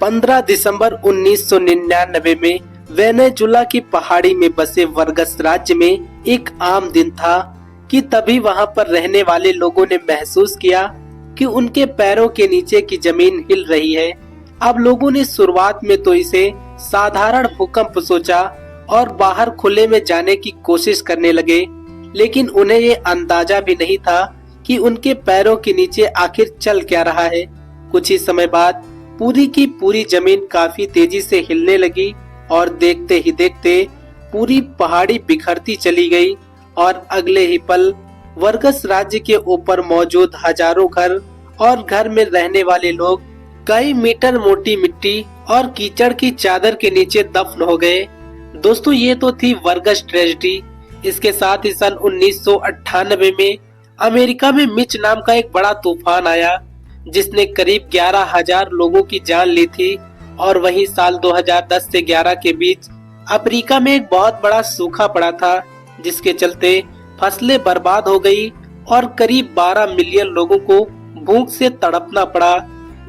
15 दिसंबर 1999 में वेनेजुला की पहाड़ी में बसे वर्गस राज्य में एक आम दिन था कि तभी वहां पर रहने वाले लोगों ने महसूस किया कि उनके पैरों के नीचे की जमीन हिल रही है। अब लोगों ने शुरुआत में तो इसे साधारण भूकंप सोचा और बाहर खुले में जाने की कोशिश करने लगे, लेकिन उन्हें ये अंदाजा भी नहीं था कि उनके पैरों के नीचे आखिर चल क्या रहा है। कुछ ही समय बाद पूरी की पूरी जमीन काफी तेजी से हिलने लगी और देखते ही देखते पूरी पहाड़ी बिखरती चली गई और अगले ही पल वर्गस राज्य के ऊपर मौजूद हजारों घर और घर में रहने वाले लोग कई मीटर मोटी मिट्टी और कीचड़ की चादर के नीचे दफन हो गए। दोस्तों, ये तो थी वर्गस ट्रेजेडी। इसके साथ ही सन 1998 में अमेरिका में मिच नाम का एक बड़ा तूफान आया जिसने करीब 11,000 लोगों की जान ली थी। और वहीं साल 2010 से 11 के बीच अफ्रीका में एक बहुत बड़ा सूखा पड़ा था जिसके चलते फसलें बर्बाद हो गई और करीब 12 मिलियन लोगों को भूख से तड़पना पड़ा।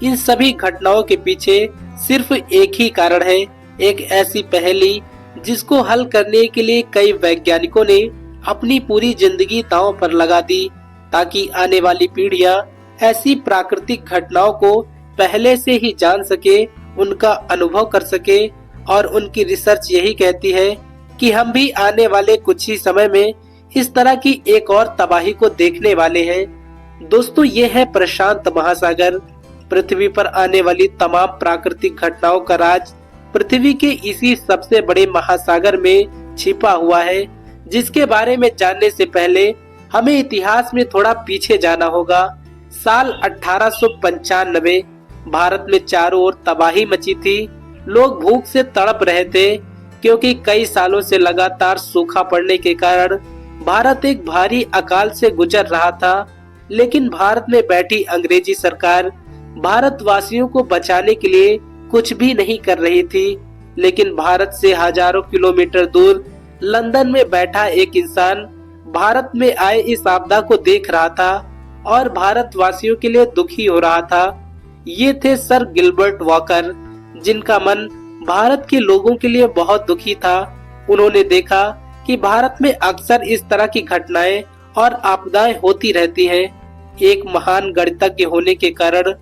इन सभी घटनाओं के पीछे सिर्फ एक ही कारण है, एक ऐसी पहेली जिसको हल करने के लिए कई वैज्ञानिकों ने अपनी पूरी जिंदगी दांव पर लगा दी ताकि आने वाली पीढ़ियां ऐसी प्राकृतिक घटनाओं को पहले से ही जान सके, उनका अनुभव कर सके। और उनकी रिसर्च यही कहती है कि हम भी आने वाले कुछ ही समय में इस तरह की एक और तबाही को देखने वाले हैं। दोस्तों, ये है प्रशांत महासागर। पृथ्वी पर आने वाली तमाम प्राकृतिक घटनाओं का राज पृथ्वी के इसी सबसे बड़े महासागर में छिपा हुआ है, जिसके बारे में जानने से पहले हमें इतिहास में थोड़ा पीछे जाना होगा। साल 1895 भारत में चारों ओर तबाही मची थी। लोग भूख से तड़प रहे थे क्योंकि कई सालों से लगातार सूखा पड़ने के कारण भारत एक भारी अकाल से गुजर रहा था। लेकिन भारत में बैठी अंग्रेजी सरकार भारतवासियों को बचाने के लिए कुछ भी नहीं कर रही थी। लेकिन भारत से हजारों किलोमीटर दूर लंदन में बैठा एक इंसान भारत में आए इस आपदा को देख रहा था और भारतवासियों के लिए दुखी हो रहा था। ये थे सर गिलबर्ट वॉकर, जिनका मन भारत के लोगों के लिए बहुत दुखी था। उन्होंने देखा कि भारत में अक्सर इस तरह की घटनाएं और आपदाएं होती रहती हैं। एक महान गणितज्ञ होने के कारण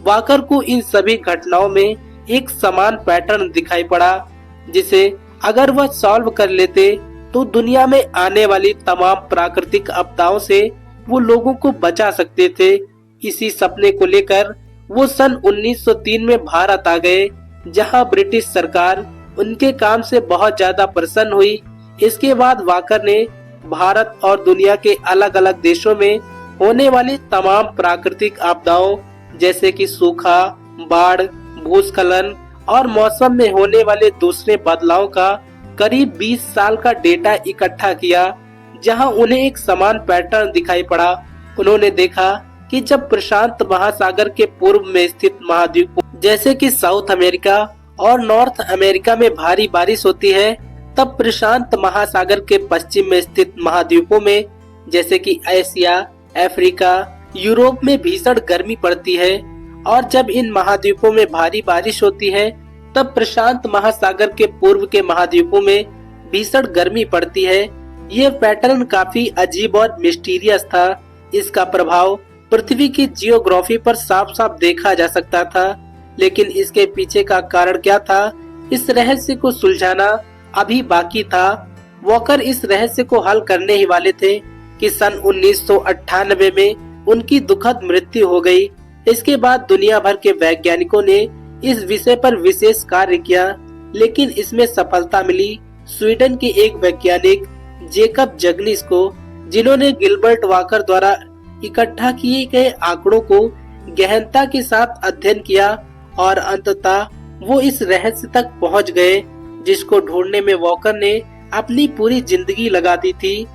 वॉकर को इन सभी घटनाओं में एक समान पैटर्न दिखाई पड़ा, जिसे अगर वह सॉल्व कर लेते तो दुनिया में आने वाली तमाम प्राकृतिक आपदाओं से वो लोगों को बचा सकते थे। इसी सपने को लेकर वो सन 1903 में भारत आ गए, जहां ब्रिटिश सरकार उनके काम से बहुत ज्यादा प्रसन्न हुई। इसके बाद वॉकर ने भारत और दुनिया के अलग अलग देशों में होने वाली तमाम प्राकृतिक आपदाओं जैसे कि सूखा, बाढ़, भूस्खलन और मौसम में होने वाले दूसरे बदलाव का करीब 20 साल का डेटा इकट्ठा किया, जहां उन्हें एक समान पैटर्न दिखाई पड़ा। उन्होंने देखा कि जब प्रशांत महासागर के पूर्व में स्थित महाद्वीपों जैसे कि साउथ अमेरिका और नॉर्थ अमेरिका में भारी बारिश होती है, तब प्रशांत महासागर के पश्चिम में स्थित महाद्वीपों में जैसे कि एशिया, अफ्रीका, यूरोप में भीषण गर्मी पड़ती है। और जब इन महाद्वीपों में भारी बारिश होती है, तब प्रशांत महासागर के पूर्व के महाद्वीपों में भीषण गर्मी पड़ती है। ये पैटर्न काफी अजीब और मिस्टीरियस था। इसका प्रभाव पृथ्वी की जियोग्राफी पर साफ साफ देखा जा सकता था, लेकिन इसके पीछे का कारण क्या था, इस रहस्य को सुलझाना अभी बाकी था। वॉकर इस रहस्य को हल करने ही वाले थे कि सन 1998 में उनकी दुखद मृत्यु हो गई। इसके बाद दुनिया भर के वैज्ञानिकों ने इस विषय पर विशेष कार्य किया, लेकिन इसमें सफलता मिली स्वीडन के एक वैज्ञानिक जेकब जगनिस को, जिन्होंने गिलबर्ट वॉकर द्वारा इकट्ठा किए गए आंकड़ों को गहनता के साथ अध्ययन किया और अंततः वो इस रहस्य तक पहुंच गए जिसको ढूंढने में वॉकर ने अपनी पूरी जिंदगी लगा दी थी।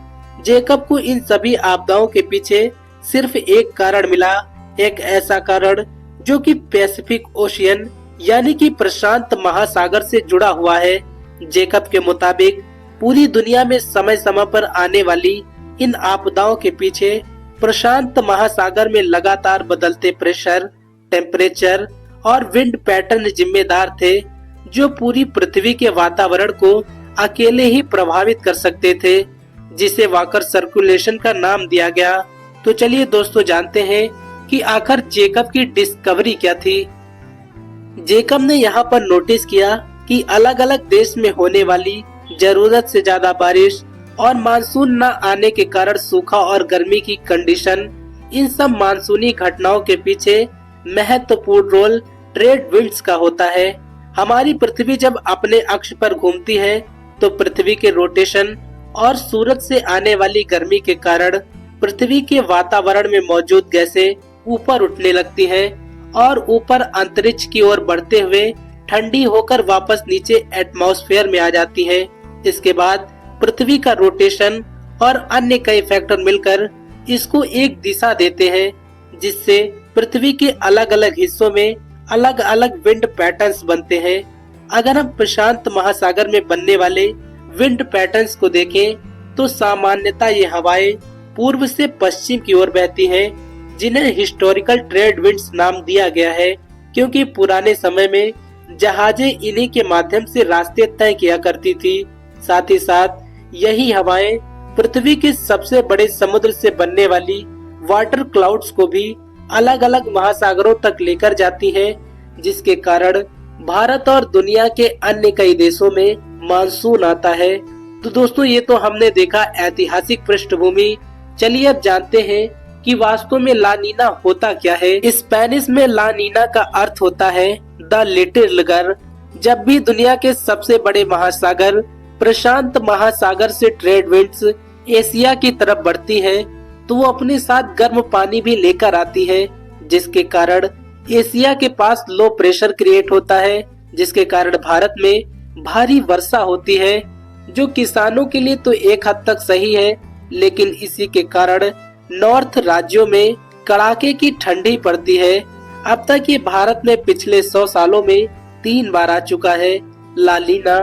जेकब को इन सभी आपदाओं के पीछे सिर्फ एक कारण मिला, एक ऐसा कारण जो कि पैसिफिक ओशियन यानी कि प्रशांत महासागर से जुड़ा हुआ है। जेकब के मुताबिक पूरी दुनिया में समय समय पर आने वाली इन आपदाओं के पीछे प्रशांत महासागर में लगातार बदलते प्रेशर, टेम्परेचर और विंड पैटर्न जिम्मेदार थे जो पूरी पृथ्वी के वातावरण को अकेले ही प्रभावित कर सकते थे, जिसे वाकर सर्कुलेशन का नाम दिया गया। तो चलिए दोस्तों जानते हैं कि आखिर जेकब की डिस्कवरी क्या थी। जेकब ने यहाँ पर नोटिस किया कि अलग अलग देश में होने वाली जरूरत से ज्यादा बारिश और मानसून न आने के कारण सूखा और गर्मी की कंडीशन, इन सब मानसूनी घटनाओं के पीछे महत्वपूर्ण रोल ट्रेड विंड्स का होता है। हमारी पृथ्वी जब अपने अक्ष पर घूमती है तो पृथ्वी के रोटेशन और सूरज से आने वाली गर्मी के कारण पृथ्वी के वातावरण में मौजूद गैसें ऊपर उठने लगती हैं और ऊपर अंतरिक्ष की ओर बढ़ते हुए ठंडी होकर वापस नीचे एटमॉस्फेयर में आ जाती हैं। इसके बाद पृथ्वी का रोटेशन और अन्य कई फैक्टर मिलकर इसको एक दिशा देते हैं, जिससे पृथ्वी के अलग अलग हिस्सों में अलग अलग विंड पैटर्न्स बनते हैं। अगर हम प्रशांत महासागर में बनने वाले विंड पैटर्न्स को देखें तो सामान्यतः ये हवाएं पूर्व से पश्चिम की ओर बहती हैं, जिन्हें हिस्टोरिकल ट्रेड विंड्स नाम दिया गया है, क्योंकि पुराने समय में जहाजें इन्हीं के माध्यम से रास्ते तय किया करती थी। साथ ही साथ यही हवाएं पृथ्वी के सबसे बड़े समुद्र से बनने वाली वाटर क्लाउड्स को भी अलग अलग महासागरों तक लेकर जाती हैं, जिसके कारण भारत और दुनिया के अन्य कई देशों में मानसून आता है। तो दोस्तों ये तो हमने देखा ऐतिहासिक पृष्ठभूमि। चलिए अब जानते हैं कि वास्तव में ला नीना होता क्या है। स्पेनिश में ला नीना का अर्थ होता है द लिटिल गर्ल। जब भी दुनिया के सबसे बड़े महासागर प्रशांत महासागर से ट्रेड विंड्स एशिया की तरफ बढ़ती है तो वो अपने साथ गर्म पानी भी लेकर आती है, जिसके कारण एशिया के पास लो प्रेशर क्रिएट होता है, जिसके कारण भारत में भारी वर्षा होती है, जो किसानों के लिए तो एक हद तक सही है, लेकिन इसी के कारण नॉर्थ राज्यों में कड़ाके की ठंडी पड़ती है। अब तक ये भारत में पिछले 100 सालों में 3 बार आ चुका है। ला नीना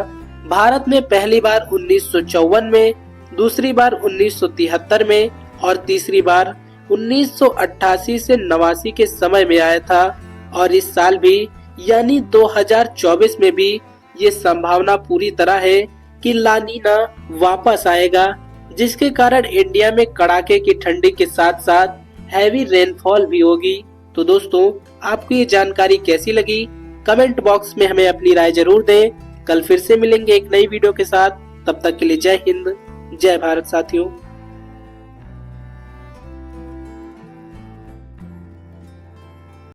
भारत में पहली बार 1954 में, दूसरी बार 1973 में और तीसरी बार 1988 से 89 के समय में आया था। और इस साल भी यानी 2024 में भी ये संभावना पूरी तरह है कि ला नीना वापस आएगा, जिसके कारण इंडिया में कड़ाके की ठंडी के साथ साथ हैवी रेनफॉल भी होगी। तो दोस्तों आपको ये जानकारी कैसी लगी, कमेंट बॉक्स में हमें अपनी राय जरूर दें। कल फिर से मिलेंगे एक नई वीडियो के साथ, तब तक के लिए जय हिंद जय भारत साथियों।